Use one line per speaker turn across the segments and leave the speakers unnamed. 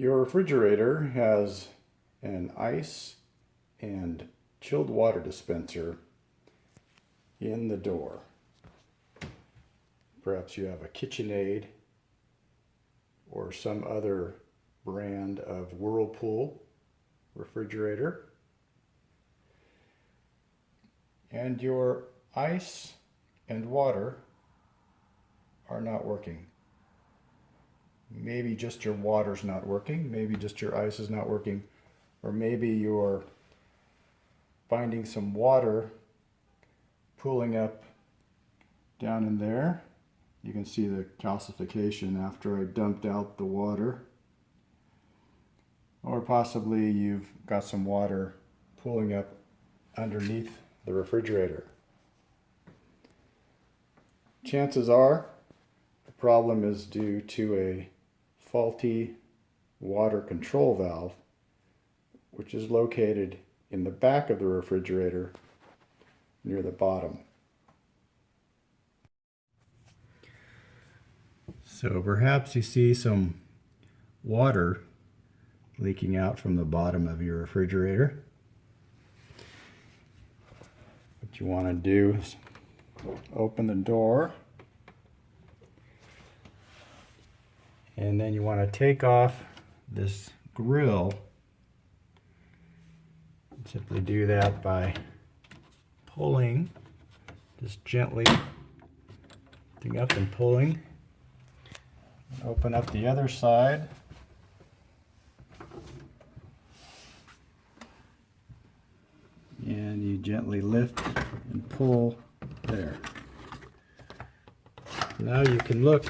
Your refrigerator has an ice and chilled water dispenser in the door. Perhaps you have a Kitchenaid or some other brand of Whirlpool refrigerator. And your ice and water are not working. Maybe just your water's not working, maybe just your ice is not working, or maybe you're finding some water pooling up down in there. You can see the calcification after I dumped out the water. Or possibly you've got some water pooling up underneath the refrigerator. Chances are the problem is due to a faulty water control valve, which is located in the back of the refrigerator near the bottom. So perhaps you see some water leaking out from the bottom of your refrigerator. What you want to do is open the door, and then you want to take off this grill. Simply do that by pulling, just gently lifting up and pulling. Open up the other side. And you gently lift and pull there. Now you can look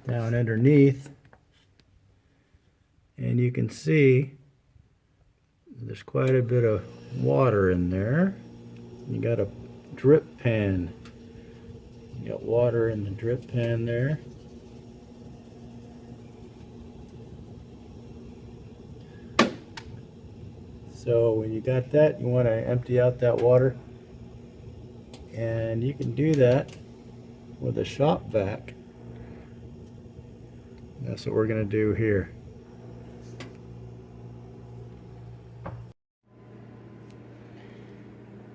down underneath and you can see there's quite a bit of water in there. You got a drip pan. You got water in the drip pan there. So when you got that, you want to empty out that water, and you can do that with a shop vac. That's what we're going to do here.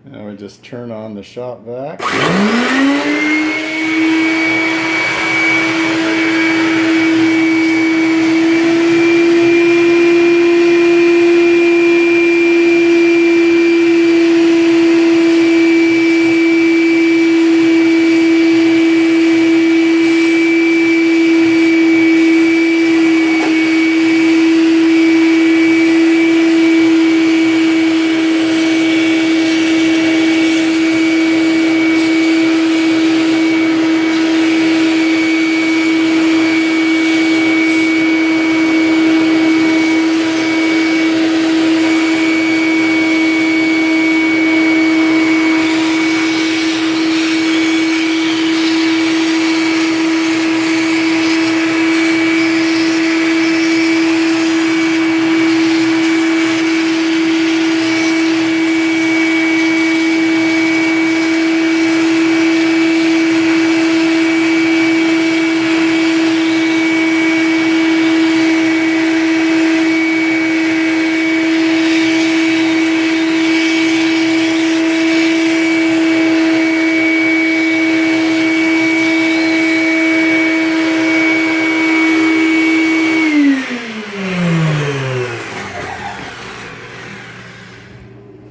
Now we just turn on the shop vac.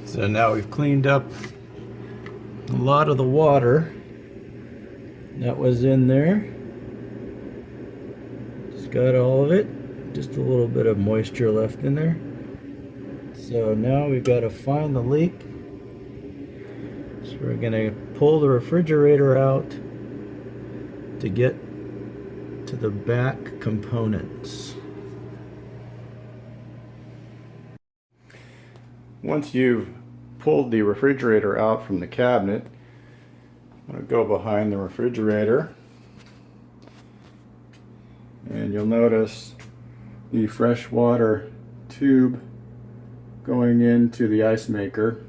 So now we've cleaned up a lot of the water that was in there. Just got all of it. Just a little bit of moisture left in there. So now we've got to find the leak. So we're going to pull the refrigerator out to get to the back components. Once you've pulled the refrigerator out from the cabinet, I'm going to go behind the refrigerator, and you'll notice the fresh water tube going into the ice maker.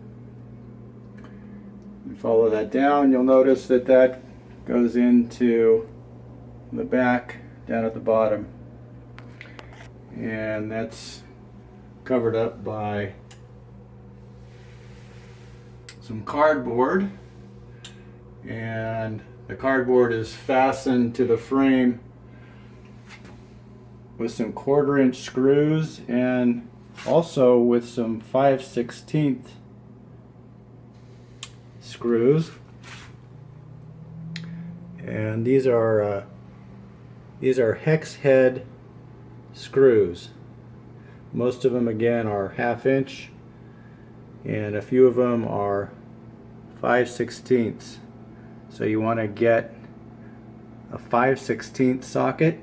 And follow that down, you'll notice that that goes into the back down at the bottom. and that's covered up by some cardboard, and the cardboard is fastened to the frame with some 1/4" screws and also with some 5/16 screws. And these are hex head screws. Most of them again are 1/2", and a few of them are 5/16. So you want to get a 5/16 socket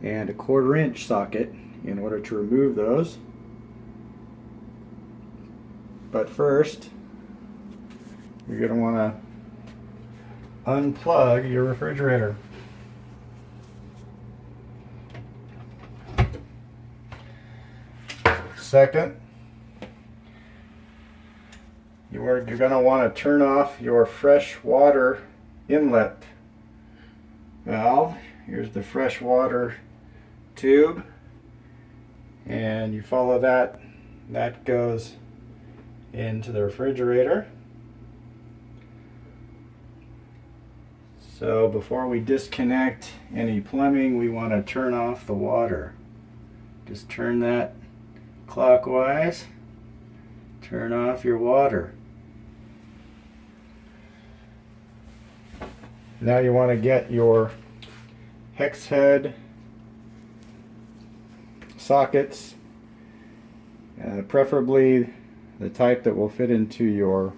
and a 1/4" socket in order to remove those. But first, you're going to want to unplug your refrigerator. Second, you're going to want to turn off your fresh water inlet valve. Here's the fresh water tube, and you follow that. That goes into the refrigerator. So before we disconnect any plumbing, we want to turn off the water. Just turn that clockwise. Turn off your water. Now you want to get your hex head sockets, preferably the type that will fit into your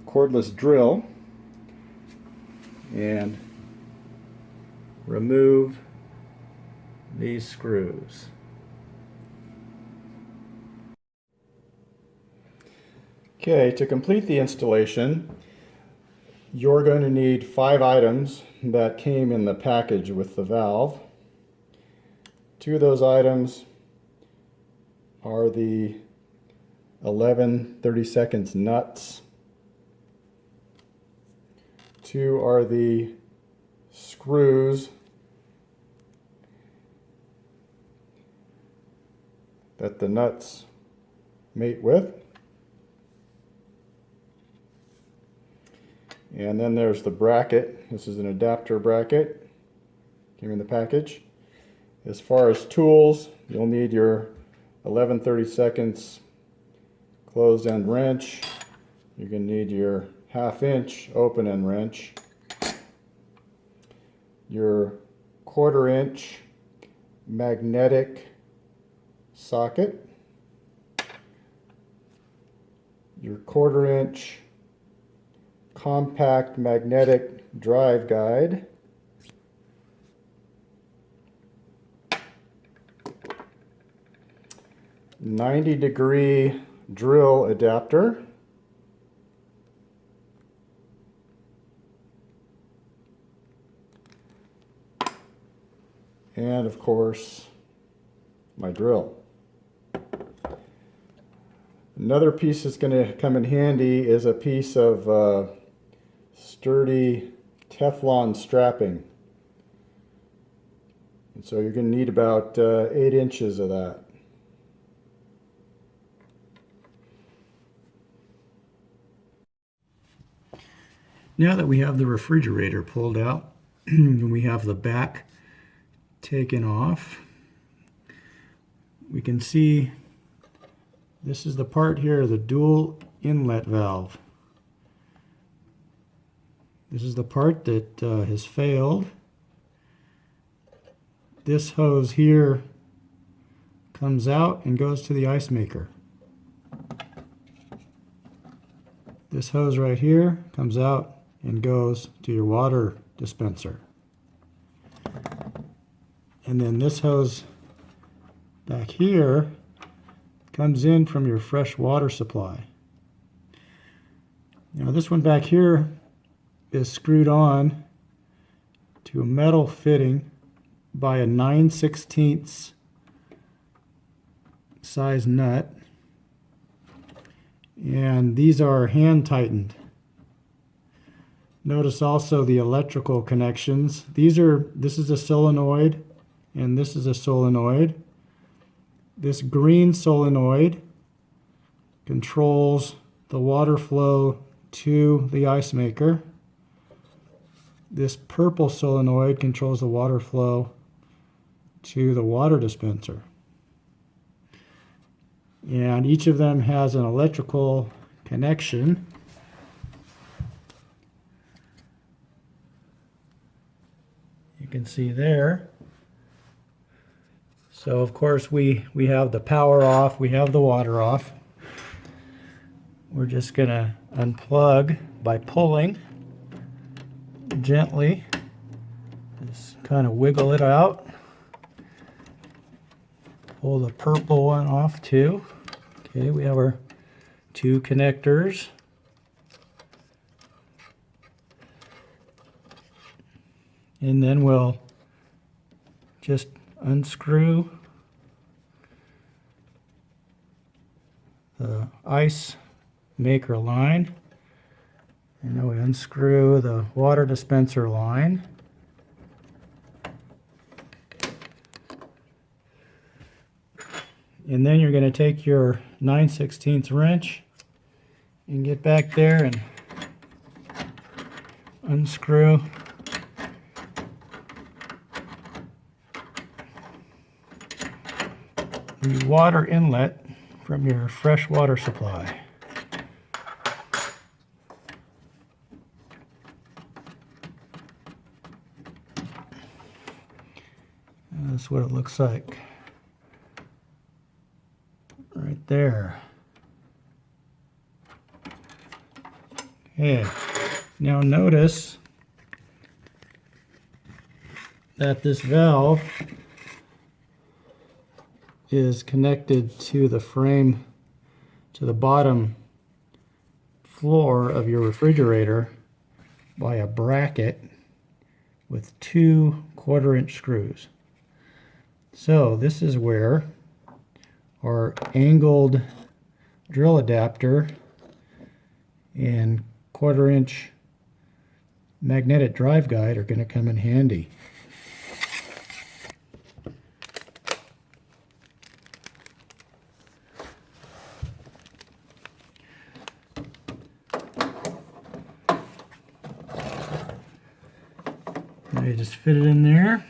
cordless drill, and remove these screws. Okay, to complete the installation, you're going to need 5 items that came in the package with the valve. 2 of those items are the 11/32 nuts. 2 are the screws that the nuts mate with. And then there's the bracket. This is an adapter bracket. Came in the package. As far as tools, you'll need your 11/32 closed end wrench. You're going to need your 1/2" open end wrench, your 1/4" magnetic socket, your 1/4" compact magnetic drive guide, '90-degree drill adapter, and of course my drill. Another piece that's going to come in handy is a piece of sturdy Teflon strapping. And so you're going to need about 8 inches of that. Now that we have the refrigerator pulled out and we have the back taken off, we can see this is the part here, the dual inlet valve. This is the part that has failed. This hose here comes out and goes to the ice maker. This hose right here comes out and goes to your water dispenser. And then this hose back here comes in from your fresh water supply. Now this one back here is screwed on to a metal fitting by a 9/16 size nut, and these are hand tightened. Notice also the electrical connections. This is a solenoid and this is a solenoid. This green solenoid controls the water flow to the ice maker. This purple solenoid controls the water flow to the water dispenser. And each of them has an electrical connection. You can see there. So of course we have the power off, we have the water off. We're just going to unplug by pulling gently. Just kind of wiggle it out. Pull the purple one off too. Okay, we have our two connectors. And then we'll just unscrew the ice maker line, and then we unscrew the water dispenser line. And then you're going to take your 9/16 wrench and get back there and unscrew the water inlet from your fresh water supply. And that's what it looks like right there. Okay, now notice that this valve is connected to the frame, to the bottom floor of your refrigerator by a bracket with 2 1/4-inch screws. So this is where our angled drill adapter and 1/4-inch magnetic drive guide are going to come in handy. Now you just fit it in there.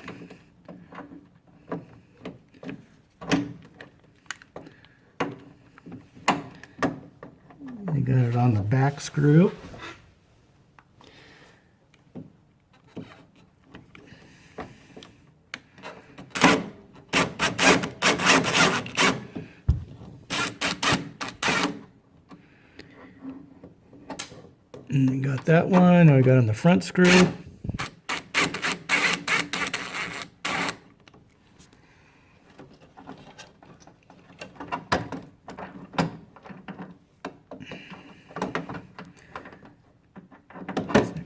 You got it on the back screw. And we got that one. Now we got on the front screw.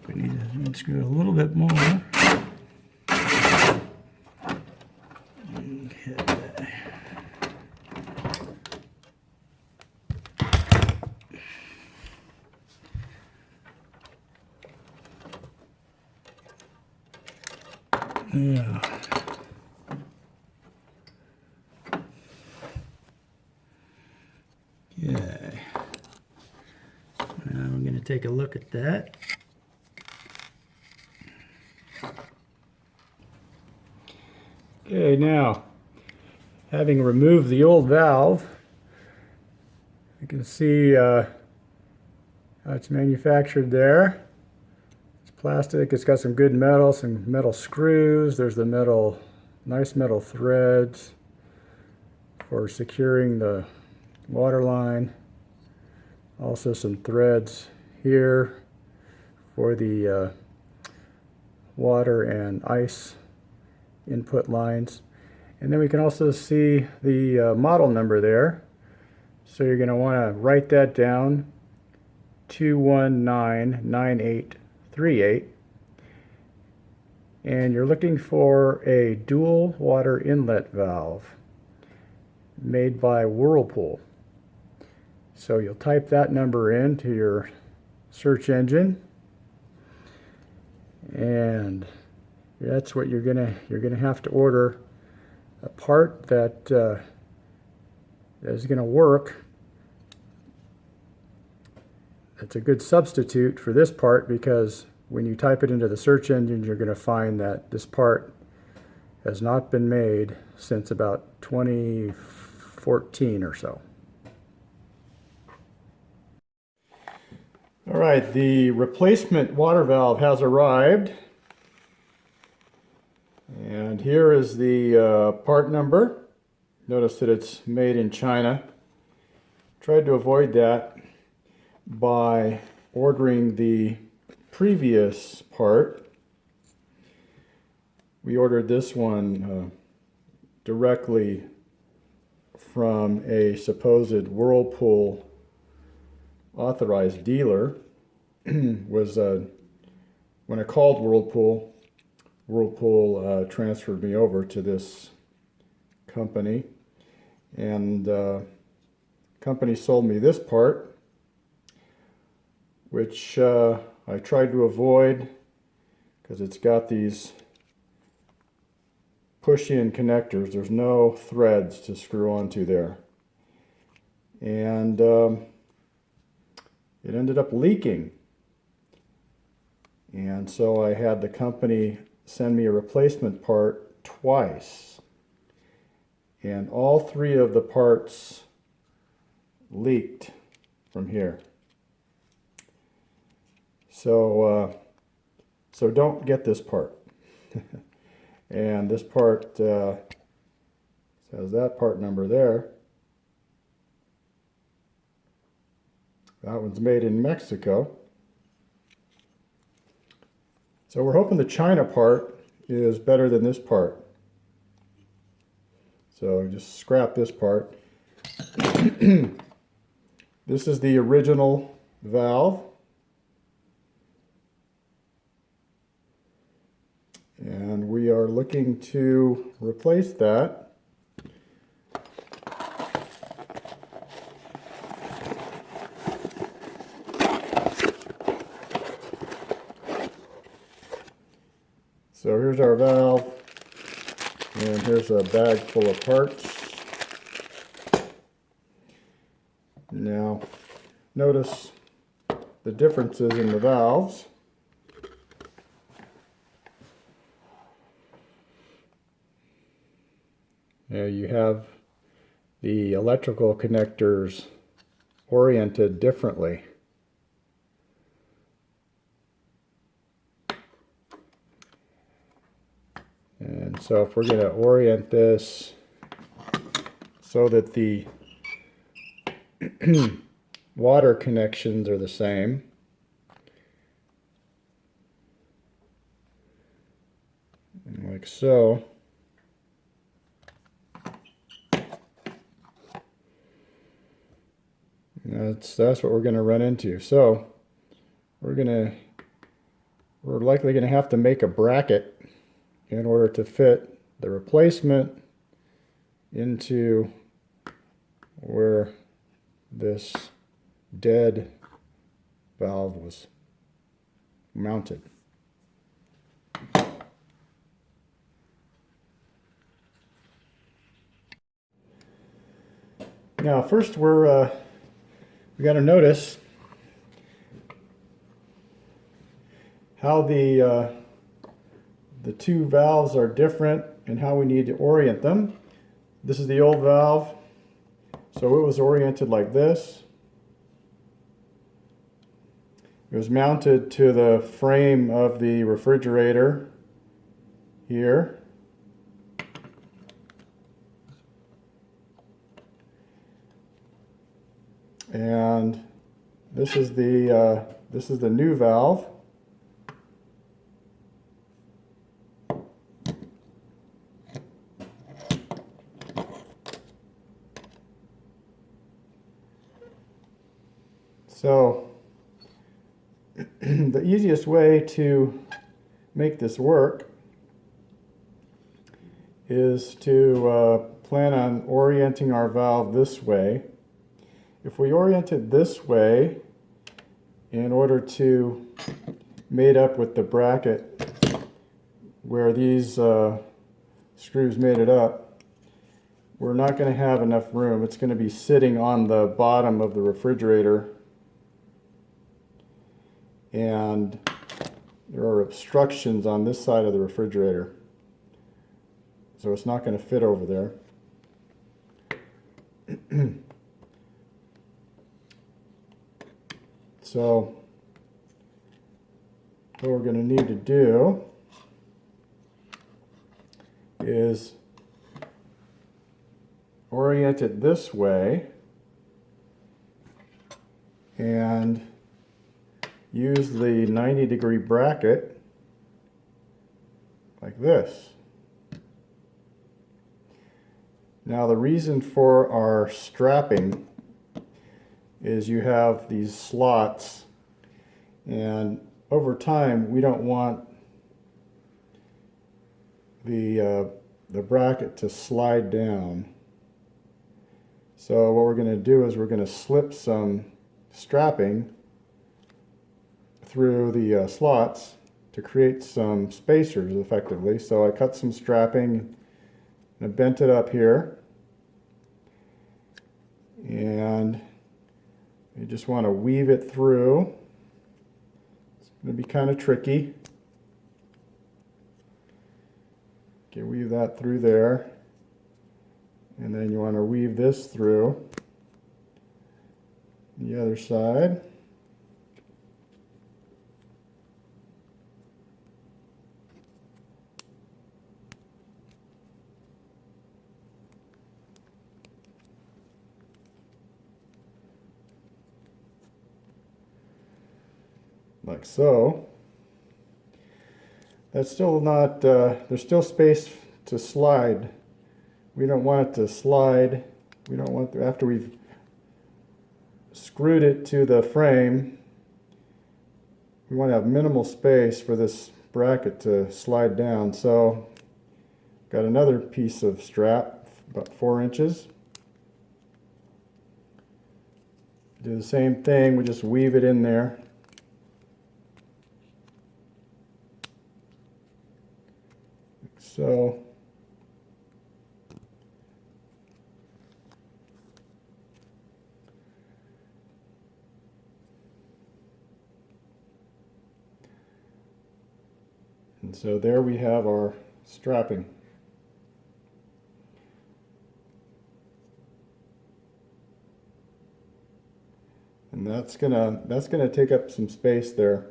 We need to unscrew a little bit more. Okay. Yeah. Okay. Now we're going to take a look at that. Okay, now, having removed the old valve, you can see how it's manufactured there. It's plastic, it's got some good metal, some metal screws, there's the metal, nice metal threads for securing the water line. Also some threads here for the water and ice input lines. And then we can also see the model number there. So you're going to want to write that down, 2199838. And you're looking for a dual water inlet valve made by Whirlpool. So you'll type that number into your search engine, and that's what you're gonna have to order
a part that is going to work. It's a good substitute for this part, because when you type it into the search engine, you're going to find that this part has not been made since about 2014 or so. All right, the replacement water valve has arrived. And here is the part number. Notice that it's made in China. Tried to avoid that by ordering the previous part. We ordered this one directly from a supposed Whirlpool authorized dealer. When I called Whirlpool transferred me over to this company, and company sold me this part, which I tried to avoid because it's got these push-in connectors. There's no threads to screw onto there, and it ended up leaking, and so I had the company send me a replacement part twice, and all three of the parts leaked from here. So don't get this part. And this part has that part number there. That one's made in Mexico. So we're hoping the China part is better than this part. So just scrap this part. This is the original valve. And we are looking to replace that. So here's our valve, and here's a bag full of parts. Now, notice the differences in the valves. Now you have the electrical connectors oriented differently. And so if we're going to orient this so that the water connections are the same, like so, that's what we're going to run into. So we're likely going to have to make a bracket in order to fit the replacement into where this dead valve was mounted. Now, first we got to notice how the two valves are different and how we need to orient them. This is the old valve, so it was oriented like this. It was mounted to the frame of the refrigerator here. And this is the new valve. So the easiest way to make this work is to plan on orienting our valve this way. If we orient it this way in order to mate up with the bracket where these screws made it up, we're not going to have enough room. It's going to be sitting on the bottom of the refrigerator, and there are obstructions on this side of the refrigerator, so it's not going to fit over there. So what we're going to need to do is orient it this way and use the 90-degree bracket like this. Now the reason for our strapping is you have these slots, and over time we don't want the bracket to slide down. So what we're going to do is we're going to slip some strapping through the slots to create some spacers effectively. So I cut some strapping and I bent it up here, and you just want to weave it through. It's going to be kind of tricky. Okay, weave that through there, and then you want to weave this through the other side. Like so. That's still not, there's still space to slide. We don't want it to slide. We don't want, after we've screwed it to the frame, we want to have minimal space for this bracket to slide down. So got another piece of strap, about 4 inches. Do the same thing, we just weave it in there. So and so there we have our strapping. And that's gonna take up some space there,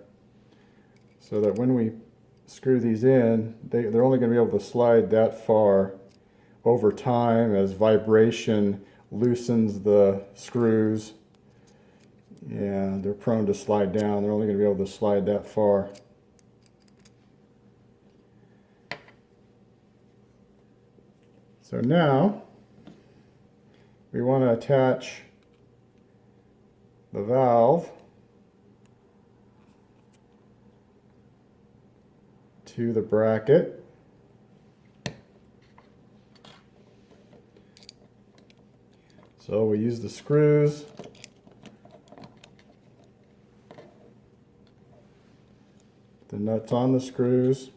so that when we screw these in, they're only going to be able to slide that far. Over time, as vibration loosens the screws and they're prone to slide down, they're only going to be able to slide that far. So now we want to attach the valve to the bracket. So we use the screws, the nuts on the screws,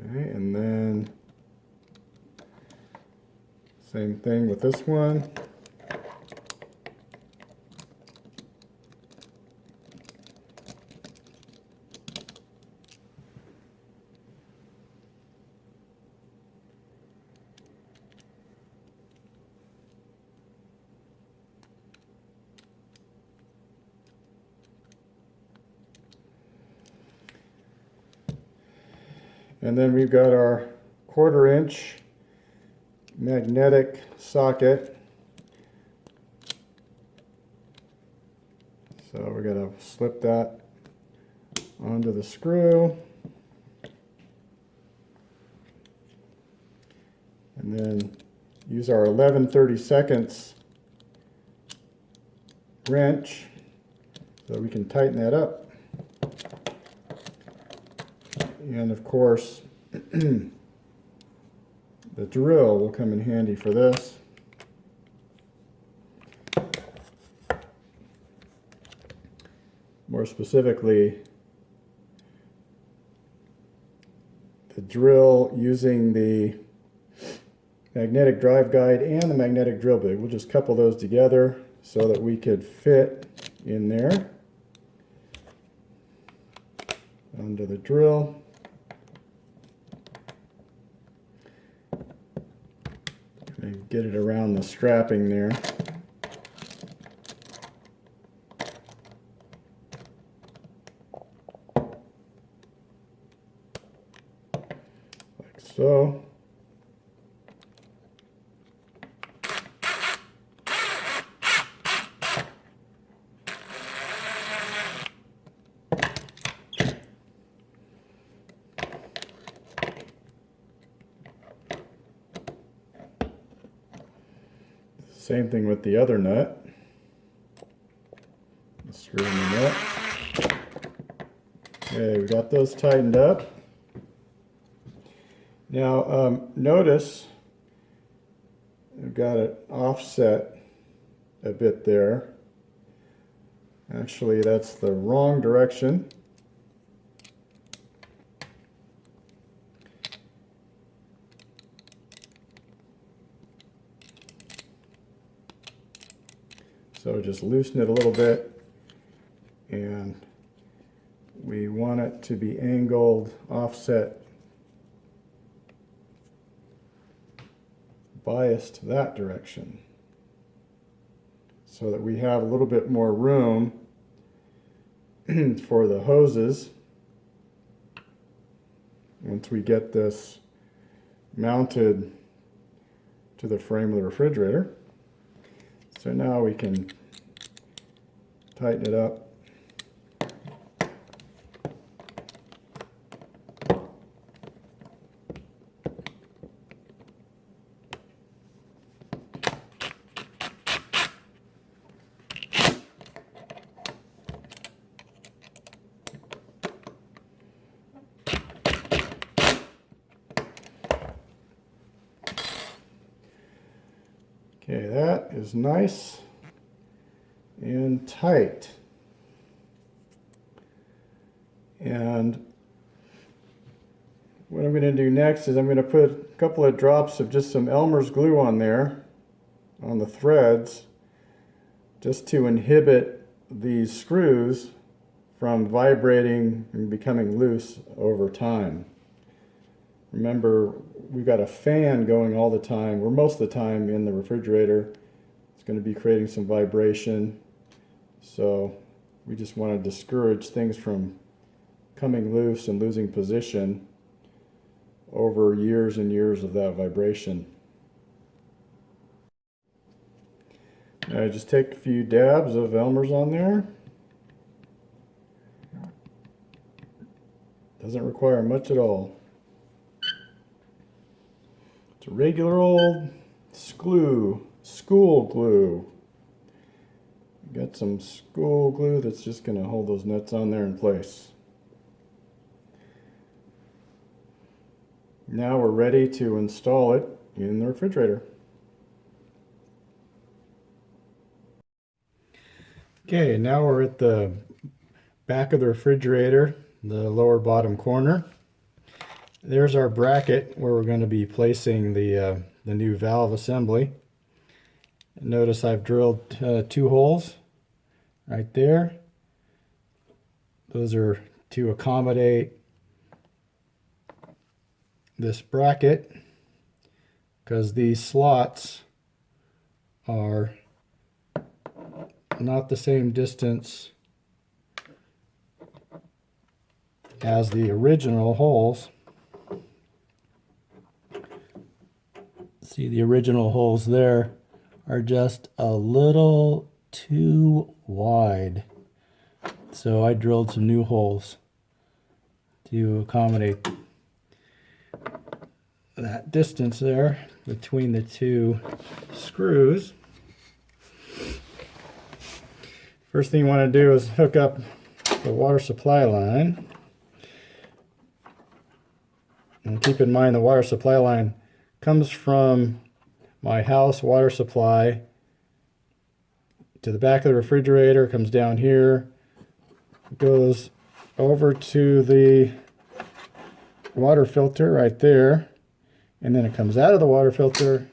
okay, and then same thing with this one. And then we've got our 1/4 inch magnetic socket. So we're going to slip that onto the screw. And then use our 11/32 wrench so we can tighten that up. And of course, the drill will come in handy for this. more specifically the drill using the magnetic drive guide and the magnetic drill bit. We'll just couple those together so that we could fit in there under the drill. And get it around the strapping there. Like so. Same thing with the other nut. Screw in the nut. Okay, we got those tightened up. Now notice I've got it offset a bit there. Actually, that's the wrong direction. So just loosen it a little bit, and we want it to be angled offset, biased that direction, so that we have a little bit more room for the hoses once we get this mounted to the frame of the refrigerator. So now we can tighten it up. Okay, that is nice and tight. And what I'm going to do next is I'm going to put a couple of drops of just some Elmer's glue on there, on the threads, just to inhibit these screws from vibrating and becoming loose over time. Remember, we've got a fan going all the time, or most of the time in the refrigerator. It's going to be creating some vibration. So we just want to discourage things from coming loose and losing position over years and years of that vibration. Now just take a few dabs of Elmer's on there. Doesn't require much at all. It's a regular old school glue. Got some school glue that's just going to hold those nuts on there in place. Now we're ready to install it in the refrigerator. Okay, now we're at the back of the refrigerator, the lower bottom corner. There's our bracket where we're going to be placing the new valve assembly. Notice I've drilled 2 holes right there. Those are to accommodate this bracket, because these slots are not the same distance as the original holes. See, the original holes there are just a little too wide. So I drilled some new holes to accommodate that distance there between the 2 screws. First thing you want to do is hook up the water supply line. And keep in mind the water supply line comes from my house water supply to the back of the refrigerator, comes down here, goes over to the water filter right there, and then it comes out of the water filter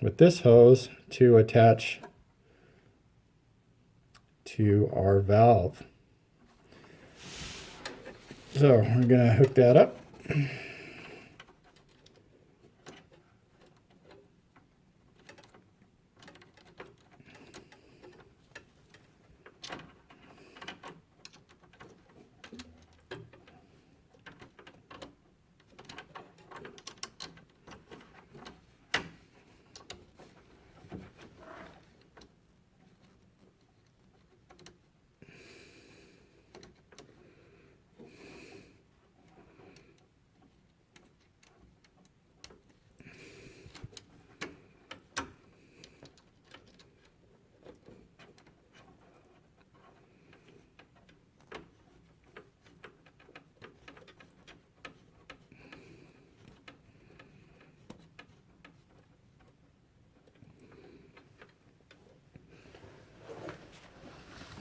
with this hose to attach to our valve. So we're going to hook that up.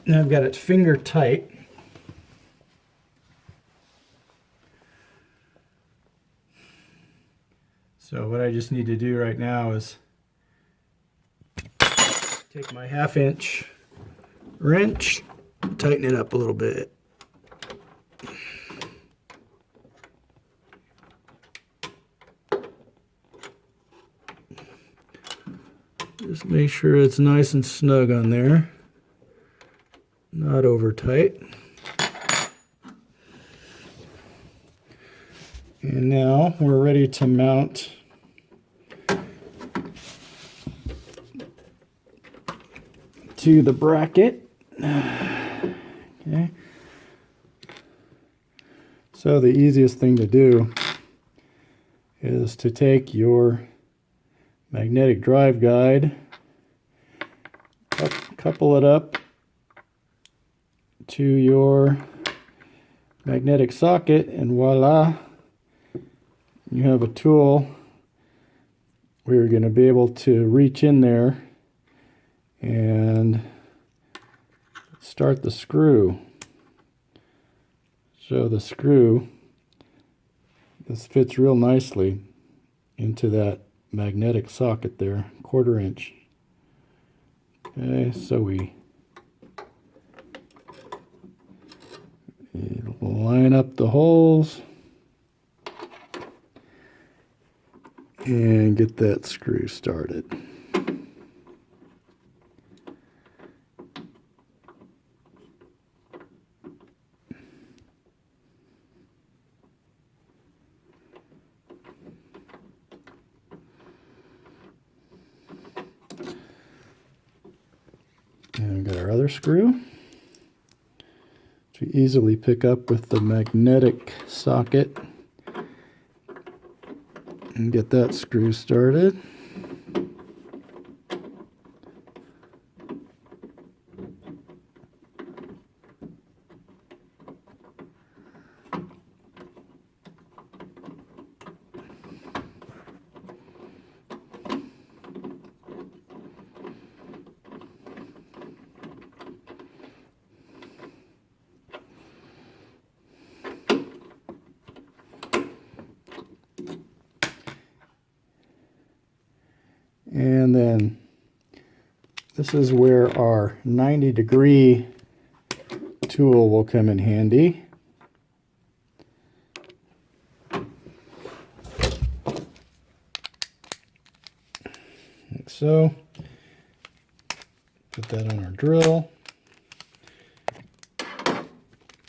Now I've got it finger tight. So what I just need to do right now is take my 1/2 inch wrench, tighten it up a little bit. Just make sure it's nice and snug on there. Not over tight. And now we're ready to mount to the bracket. Okay. So the easiest thing to do is to take your magnetic drive guide, couple it up to your magnetic socket, and voila, you have a tool where you're going to be able to reach in there and start the screw. So the screw, this fits real nicely into that magnetic socket there, 1/4 inch. Okay, so we line up the holes and get that screw started. And we've got our other screw, which we easily pick up with the magnetic socket and get that screw started. And then this is where our 90-degree tool will come in handy. Like so. Put that on our drill.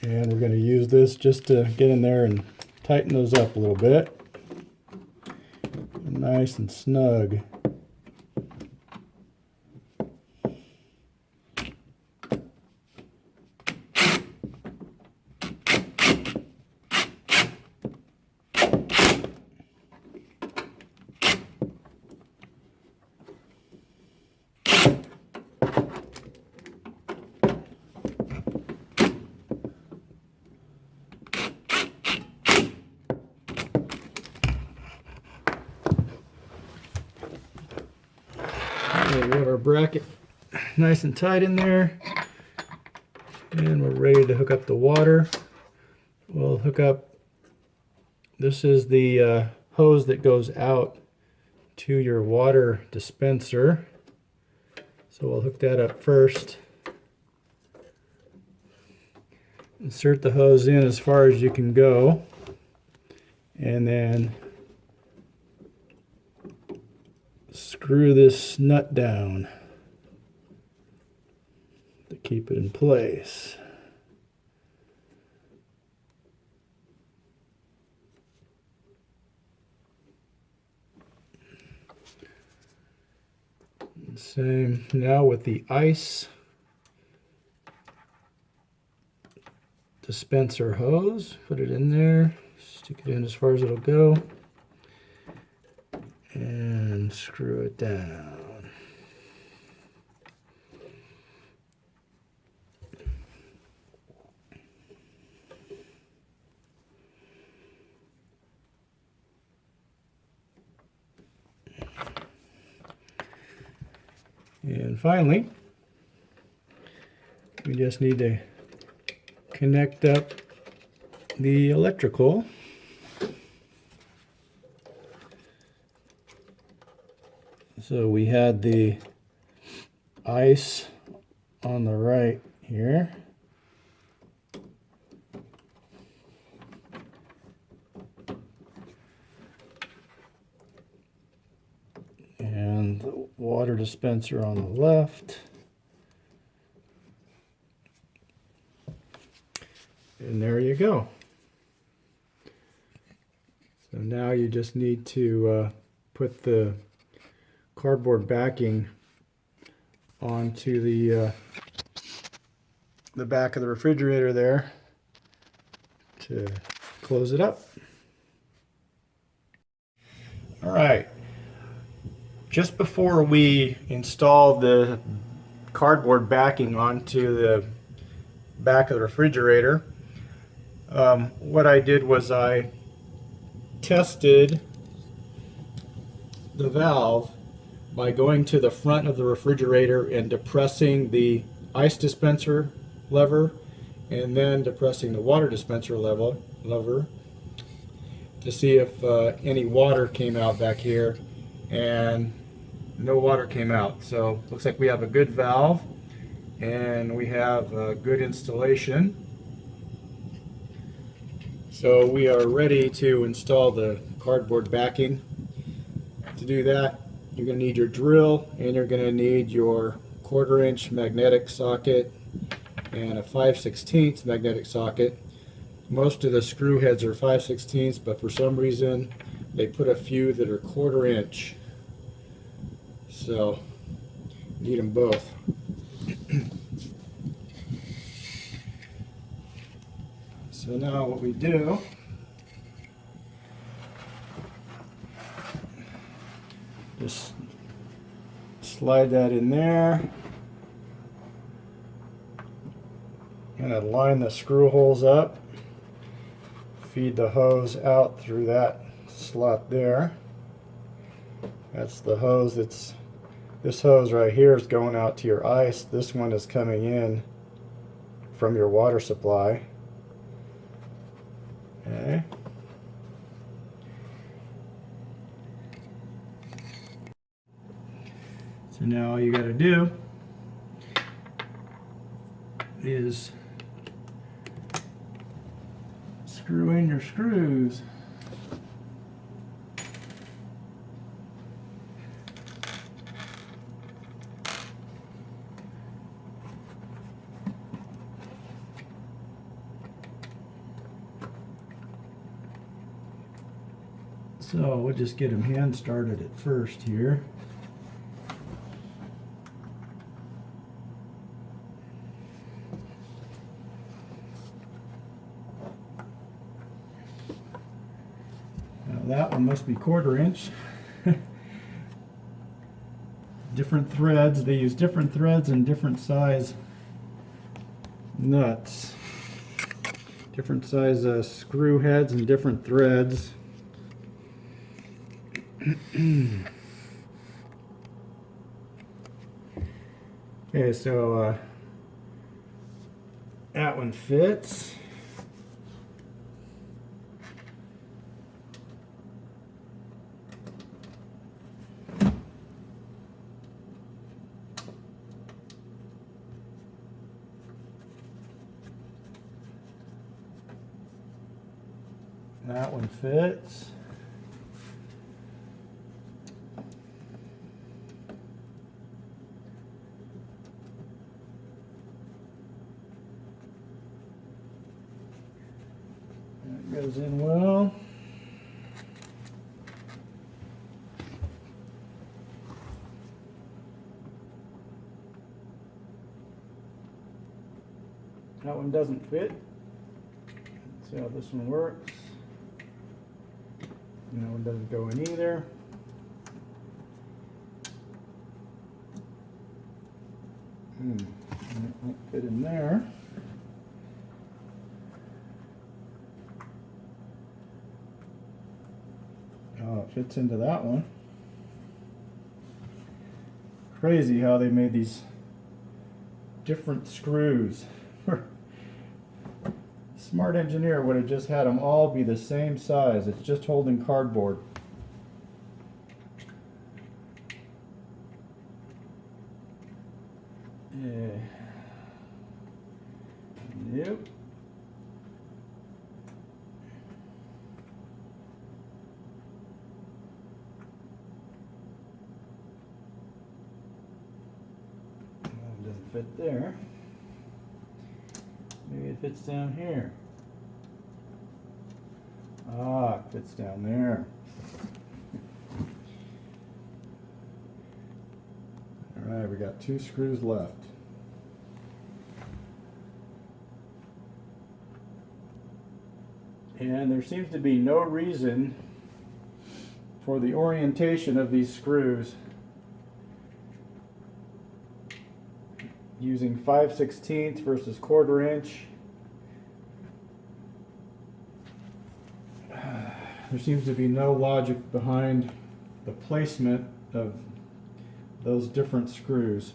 And we're going to use this just to get in there and tighten those up a little bit. Nice and snug. Okay, we have our bracket
nice and tight in there. And we're ready to hook up the water. We'll hook up, this is the hose that goes out to your water dispenser. So we'll hook that up first. Insert the hose in as far as you can go. And then screw this nut down to keep it in place. Same now with the ice dispenser hose. Put it in there, stick it in as far as it'll go, and screw it down. And finally, we just need to connect up the electrical. So we had the ice on the right here. And the water dispenser on the left. And there you go. So now you just need to put the cardboard backing onto the back of the refrigerator there to close it up. All right. Just before we installed the cardboard backing onto the back of the refrigerator, what I did was I tested the valve by going to the front of the refrigerator and depressing the ice dispenser lever and then depressing the water dispenser lever to see if any water came out back here, and no water came out. So looks like we have a good valve and we have a good installation. So we are ready to install the cardboard backing. To do that, you're going to need your drill and you're going to need your 1/4 inch magnetic socket and a 5/16 magnetic socket. Most of the screw heads are 5/16, but for some reason they put a few that are 1/4 inch. So need them both. So now what we do, just slide that in there and then line the screw holes up, feed the hose out through that slot there. That's the hose. This hose right here is going out to your ice. This one is coming in from your water supply. Okay. So now all you got to do is screw in your screws. So we'll just get them hand started at first here. Now that one must be 1/4 inch. Different threads. They use different threads and different size nuts. Different size screw heads and different threads. Okay, so that one fits. That one fits. That goes in well. That one doesn't fit. Let's see how this one works. That one doesn't go in either. That won't fit in there. Oh, it fits into that one. Crazy how they made these different screws. Smart engineer would have just had them all be the same size. It's just holding cardboard. Yeah. Yep. That doesn't fit there. Maybe it fits down here. Ah, it fits down there. All right, we got 2 screws left. And there seems to be no reason for the orientation of these screws using 5/16 versus 1/4 inch. There seems to be no logic behind the placement of those different screws.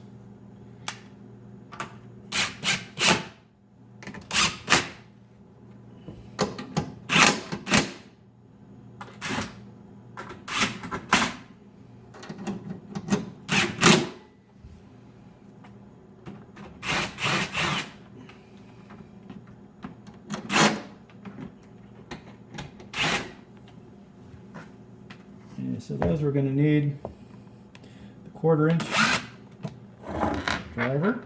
Okay, so those we're going to need the 1/4 inch driver.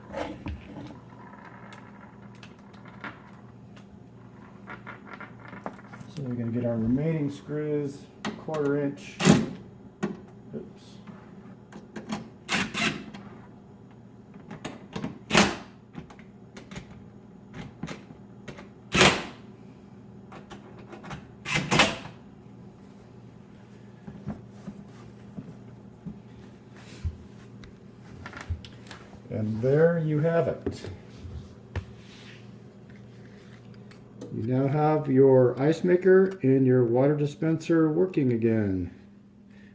So we're going to get our remaining screws, 1/4 inch. Oops. And there you have it. You now have your ice maker and your water dispenser working again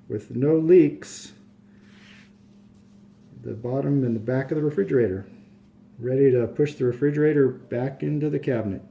with no leaks at the bottom and the back of the refrigerator, ready to push the refrigerator back into the cabinet.